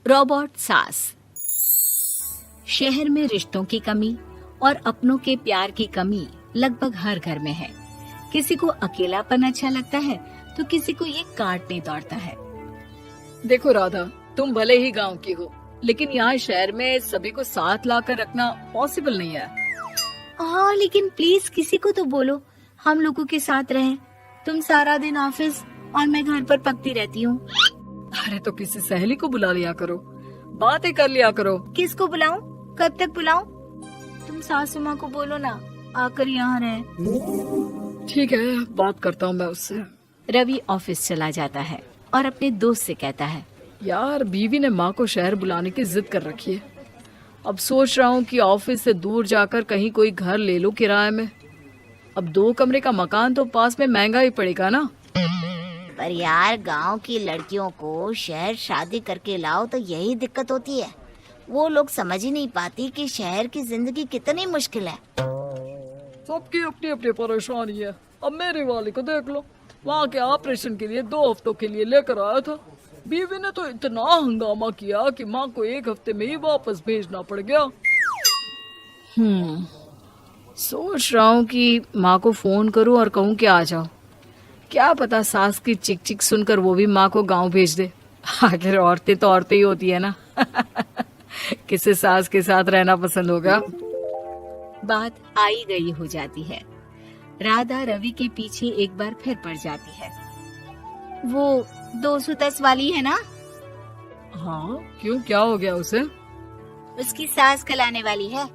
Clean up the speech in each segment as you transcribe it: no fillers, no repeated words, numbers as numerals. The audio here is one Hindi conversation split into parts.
रोबोट सास। शहर में रिश्तों की कमी और अपनों के प्यार की कमी लगभग हर घर में है। किसी को अकेलापन अच्छा लगता है तो किसी को ये काटने दौड़ता है। देखो राधा, तुम भले ही गांव की हो, लेकिन यहाँ शहर में सभी को साथ लाकर रखना पॉसिबल नहीं है। हाँ, लेकिन प्लीज किसी को तो बोलो हम लोगों के साथ रहें। तुम सारा दिन ऑफिस और मैं घर पर पकती रहती हूँ। अरे तो किसी सहेली को बुला लिया करो, बातें कर लिया करो। किसको बुलाऊं? कब तक बुलाऊं? तुम सासू माँ को बोलो ना आकर यहाँ रहे। ठीक है, बात करता हूँ मैं उससे। रवि ऑफिस चला जाता है और अपने दोस्त से कहता है, यार बीवी ने माँ को शहर बुलाने की जिद कर रखी है। अब सोच रहा हूँ कि ऑफिस से दूर जाकर कहीं कोई घर ले लो किराए में। अब 2 कमरे का मकान तो पास में महंगा ही पड़ेगा ना। पर यार गांव की लड़कियों को शहर शादी करके लाओ तो यही दिक्कत होती है। वो लोग समझ ही नहीं पाती कि शहर की जिंदगी कितनी मुश्किल है। सबकी अपनी अपनी परेशानी है। अब मेरे वाले को देख लो, वहाँ के ऑपरेशन के लिए 2 हफ्तों के लिए लेकर आया था। बीवी ने तो इतना हंगामा किया कि माँ को 1 हफ्ते में ही वापस भेजना पड़ गया। सोच रहा हूँ कि माँ को फोन करूँ और कहूँ कि आ जाओ। क्या पता सास की चिक चिक सुनकर वो भी माँ को गांव भेज दे। आखिर औरतें तो औरतें ही होती है ना। किसे सास के साथ रहना पसंद होगा। बात आई गई हो जाती है। राधा रवि के पीछे एक बार फिर पड़ जाती है। वो 210 वाली है ना? हाँ, क्यों, क्या हो गया उसे? उसकी सास कलाने वाली है।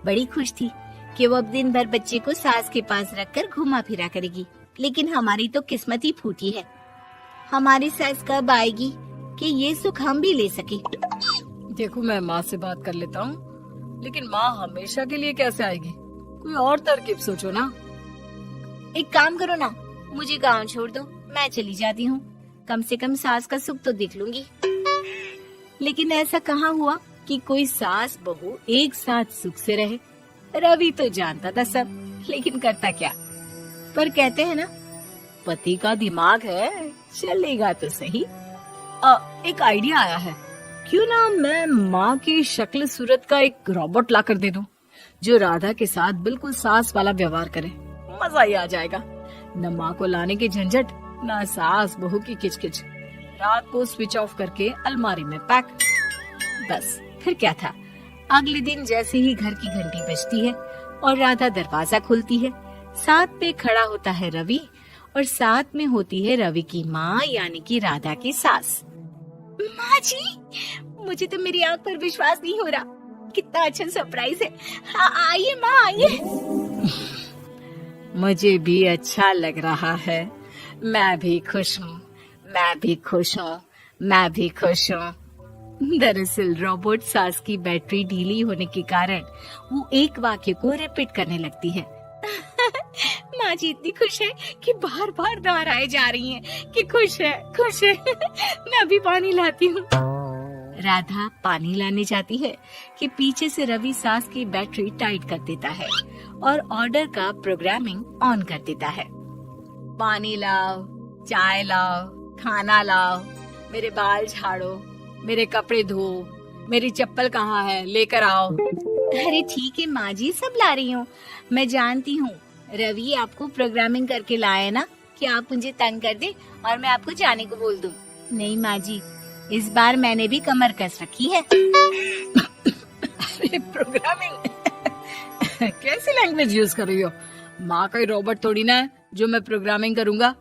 बड़ी खुश थी कि वो अब दिन भर बच्चे को सास के पास रखकर घुमा फिरा करेगी। लेकिन हमारी तो किस्मत ही फूटी है। हमारी सास कब आएगी कि ये सुख हम भी ले सके? देखो, मैं माँ से बात कर लेता हूँ, लेकिन माँ हमेशा के लिए कैसे आएगी? कोई और तरकीब सोचो ना। एक काम करो ना, मुझे गांव छोड़ दो, मैं चली जाती हूँ। कम से कम सास का सुख तो देख लूंगी। लेकिन ऐसा कहाँ हुआ कि कोई सास बहू एक साथ सुख से रहे। रवि तो जानता था सब, लेकिन करता क्या। पर कहते हैं ना, पति का दिमाग है, चलेगा तो सही। एक आइडिया आया है। क्यों ना मैं माँ की शक्ल सूरत का एक रोबोट लाकर दे दूं, जो राधा के साथ बिल्कुल सास वाला व्यवहार करे। मजा ही आ जाएगा। न माँ को लाने की झंझट, न सास बहू की किचकिच। रात को स्विच ऑफ करके अलमारी में पैक। बस फिर क्या था। अगले दिन जैसे ही घर की घंटी बजती है और राधा दरवाजा खोलती है, साथ में खड़ा होता है रवि और साथ में होती है रवि की माँ यानी कि राधा की सास। माँ जी, मुझे तो मेरी आंख पर विश्वास नहीं हो रहा। कितना अच्छा सरप्राइज है। हाँ, आइए माँ, आइए। मुझे भी अच्छा लग रहा है। मैं भी खुश हूँ, मैं भी खुश हूँ, मैं भी खुश हूँ। दरअसल रोबोट सास की बैटरी ढीली होने के कारण वो एक वाक्य को रिपीट करने लगती है। माँ जी इतनी खुश है कि बार बार दोहराए जा रही हैं कि खुश है, खुश है। मैं अभी पानी लाती हूँ। राधा पानी लाने जाती है कि पीछे से रवि सास की बैटरी टाइट कर देता है और ऑर्डर का प्रोग्रामिंग ऑन कर देता है। पानी लाओ, चाय लाओ, खाना लाओ, मेरे बाल झाड़ो, मेरे कपड़े धो, मेरी चप्पल कहाँ है, लेकर आओ। अरे ठीक है माँ जी, सब ला रही हूँ। मैं जानती हूँ रवि आपको प्रोग्रामिंग करके लाए ना कि आप मुझे तंग कर दे और मैं आपको जाने को बोल दूँ। नहीं माँ जी, इस बार मैंने भी कमर कस रखी है। अरे प्रोग्रामिंग कैसी लैंग्वेज यूज कर रही हो? माँ का रोबोट थोड़ी ना है जो मैं प्रोग्रामिंग करूँगा।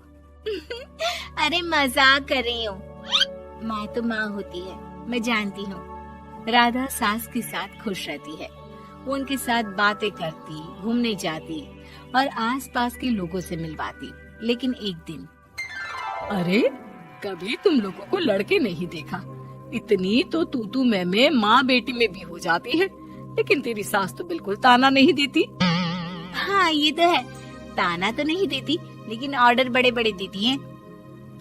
अरे मजाक कर रही हूँ। माँ तो माँ होती है, मैं जानती हूँ। राधा सास के साथ खुश रहती है। वो उनके साथ बातें करती, घूमने जाती और आसपास के लोगों से मिलवाती। लेकिन एक दिन, अरे कभी तुम लोगों को लड़के नहीं देखा। इतनी तो तू मैं माँ बेटी में भी हो जाती है, लेकिन तेरी सास तो बिल्कुल ताना नहीं देती। हाँ ये तो है, ताना तो नहीं देती लेकिन ऑर्डर बड़े बड़े देती है।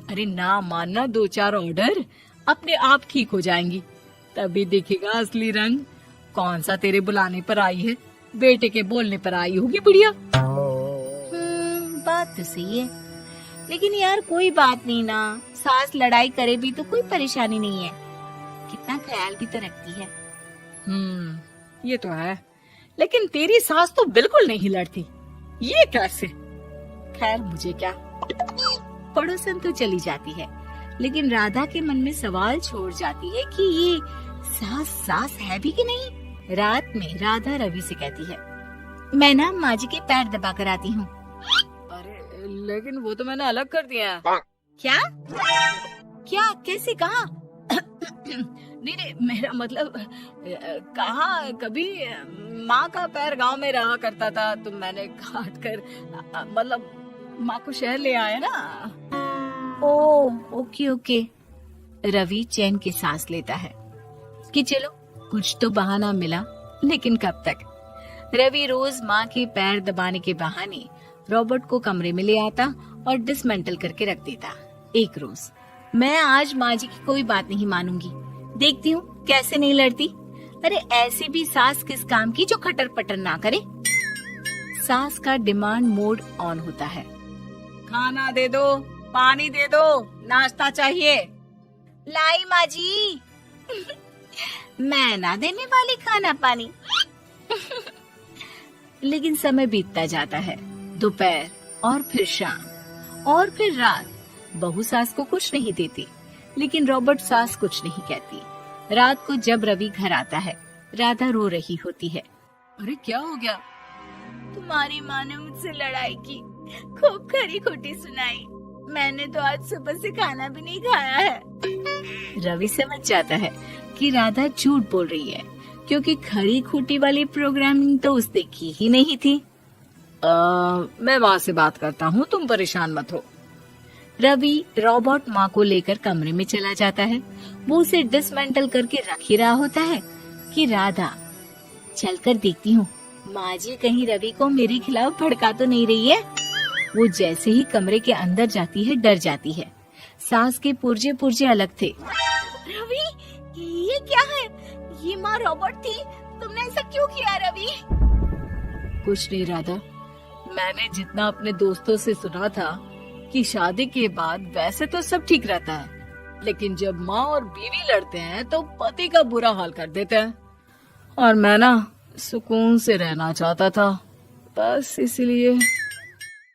अरे ना मानना, 2-4 ऑर्डर अपने आप ठीक हो जाएंगी, तभी दिखेगा असली रंग। कौन सा तेरे बुलाने पर आई है, बेटे के बोलने पर आई होगी बुढ़िया। बात तो सही है, लेकिन यार कोई बात नहीं ना, सास लड़ाई करे भी तो कोई परेशानी नहीं है। कितना ख्याल भी तो रखती है। ये तो है, लेकिन तेरी सास तो बिल्कुल नहीं लड़ती, ये कैसे? खैर मुझे क्या। पड़ोसन तो चली जाती है, लेकिन राधा के मन में सवाल छोड़ जाती है कि ये सास है भी कि नहीं। रात में राधा रवि से कहती है, मैं ना माँ जी के पैर दबा कर आती हूँ। अरे लेकिन वो तो मैंने अलग कर दिया है। क्या क्या कैसे कहा? नहीं, मेरा मतलब कहाँ कभी माँ का पैर गांव में रहा करता था, तो मैंने काट कर मतलब माँ को शहर ले आया ना। Okay okay. रवि चैन की सांस लेता है कि चलो कुछ तो बहाना मिला, लेकिन कब तक। रवि रोज माँ के पैर दबाने के बहाने रॉबर्ट को कमरे में ले आता और डिसमेंटल करके रख देता। एक रोज, मैं आज माँ जी की कोई बात नहीं मानूंगी, देखती हूँ कैसे नहीं लड़ती। अरे ऐसी भी सास किस काम की जो खटर पटर ना करे। सास का डिमांड मोड ऑन होता है। खाना दे दो, पानी दे दो, नाश्ता चाहिए। लाई माँ जी। मैं ना देने वाली खाना पानी। लेकिन समय बीतता जाता है, दोपहर और फिर शाम और फिर रात। बहू सास को कुछ नहीं देती, लेकिन रॉबर्ट सास कुछ नहीं कहती। रात को जब रवि घर आता है, राधा रो रही होती है। अरे क्या हो गया? तुम्हारी माँ ने मुझसे लड़ाई की, खूब खरी खोटी सुनाई। मैंने तो आज सुबह से खाना भी नहीं खाया है। रवि समझ जाता है कि राधा झूठ बोल रही है, क्योंकि खरी खोटी वाली प्रोग्रामिंग तो उसने की ही नहीं थी। मैं माँ से बात करता हूँ, तुम परेशान मत हो। रवि रॉबर्ट माँ को लेकर कमरे में चला जाता है। वो उसे डिसमेंटल करके रख ही रहा होता है कि राधा, चलकर देखती हूँ माँ जी कहीं रवि को मेरे खिलाफ भड़का तो नहीं रही है। वो जैसे ही कमरे के अंदर जाती है, डर जाती है। सास के पुर्जे पुर्जे अलग थे। रवि, ये क्या है? ये माँ रॉबर्ट थी, तुमने ऐसा क्यों किया रवि? कुछ नहीं राधा, मैंने जितना अपने दोस्तों से सुना था कि शादी के बाद वैसे तो सब ठीक रहता है, लेकिन जब माँ और बीवी लड़ते हैं तो पति का बुरा हाल कर देते हैं। और मैं ना सुकून से रहना चाहता था, बस इसलिए।